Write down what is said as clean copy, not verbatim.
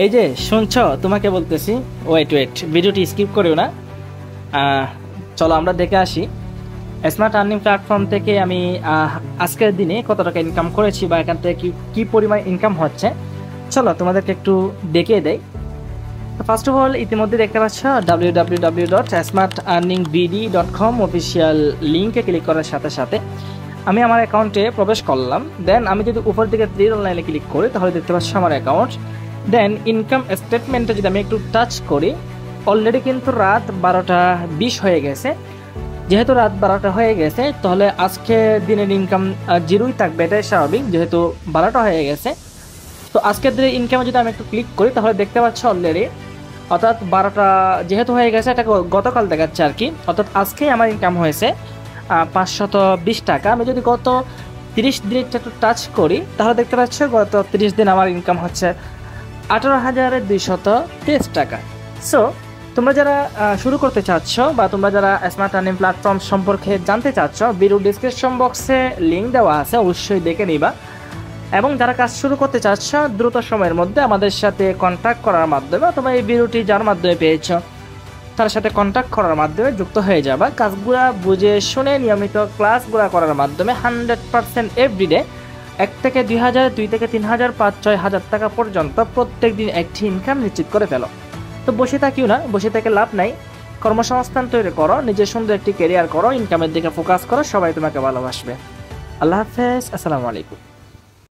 এই যে শুনছো, তোমাকে বলতেছি, ওয়েট ওয়েট, ভিডিওটি স্কিপ করিও না। চলো আমরা দেখে আসি স্মার্ট আর্নিং প্ল্যাটফর্ম থেকে আমি আজকের দিনে কত টাকা ইনকাম করেছি বা এখান থেকে কি পরিমাণ ইনকাম হচ্ছে। চলো তোমাদেরকে একটু দেখিয়ে দেই। তো ফার্স্ট অফ অল ইতিমধ্যে দেখতে পাচ্ছ www.smartearningbd.com অফিসিয়াল লিঙ্কে ক্লিক করার সাথে সাথে আমি আমার অ্যাকাউন্টে প্রবেশ করলাম। দেন আমি যদি উপর দিকে তীর অনলাইনে ক্লিক করি তাহলে দেখতে পাচ্ছ আমার অ্যাকাউন্ট। দেন ইনকাম স্টেটমেন্টে যদি আমি একটু টাচ করি, অলরেডি কিন্তু রাত 12:20 হয়ে গেছে। যেহেতু রাত 12টা হয়ে গেছে তাহলে আজকে দিনের ইনকাম জিরোই থাকবে, এটাই স্বাভাবিক, যেহেতু 12টা হয়ে গেছে। তো আজকের দিনের ইনকামে যদি আমি একটু ক্লিক করি তাহলে দেখতে পাচ্ছ অলরেডি, অর্থাৎ 12টা যেহেতু হয়ে গেছে, এটা গতকাল দেখাচ্ছে আর কি, অর্থাৎ আজকেই আমার ইনকাম হয়েছে 520 টাকা। আমি যদি গত 30 দিনের একটু টাচ করি তাহলে দেখতে পাচ্ছ গত 30 দিন আমার ইনকাম হচ্ছে 18,223 টাকা। সো তোমরা যারা শুরু করতে চাচ্ছ বা তোমরা যারা স্মার্ট আর্নিং প্ল্যাটফর্ম সম্পর্কে জানতে চাচ্ছ, ভিডিও ডিসক্রিপশন বক্সে লিঙ্ক দেওয়া আছে, অবশ্যই দেখে নিবা। এবং যারা কাজ শুরু করতে চাচ্ছ দ্রুত সময়ের মধ্যে আমাদের সাথে কন্ট্যাক্ট করার মাধ্যমে অথবা এই ভিডিওটি যার মাধ্যমে পেয়েছ তার সাথে কন্ট্যাক্ট করার মাধ্যমে যুক্ত হয়ে যাবা। কাজগুলা বুঝে শুনে নিয়মিত ক্লাসগুলা করার মাধ্যমে 100% এভরিডে 1 থেকে 2,000, 2 থেকে 3,000, 5-6 হাজার টাকা পর্যন্ত প্রত্যেক দিন একটি ইনকাম নিশ্চিত করে ফেলো। তো বসে থাকিও না, বসে থেকে লাভ নাই, কর্মসংস্থান তৈরি করো, নিজের সুন্দর একটি ক্যারিয়ার করো, ইনকামের দিকে ফোকাস করো, সবাই তোমাকে ভালোবাসবে। আল্লাহ হাফেজ, আসসালামু আলাইকুম।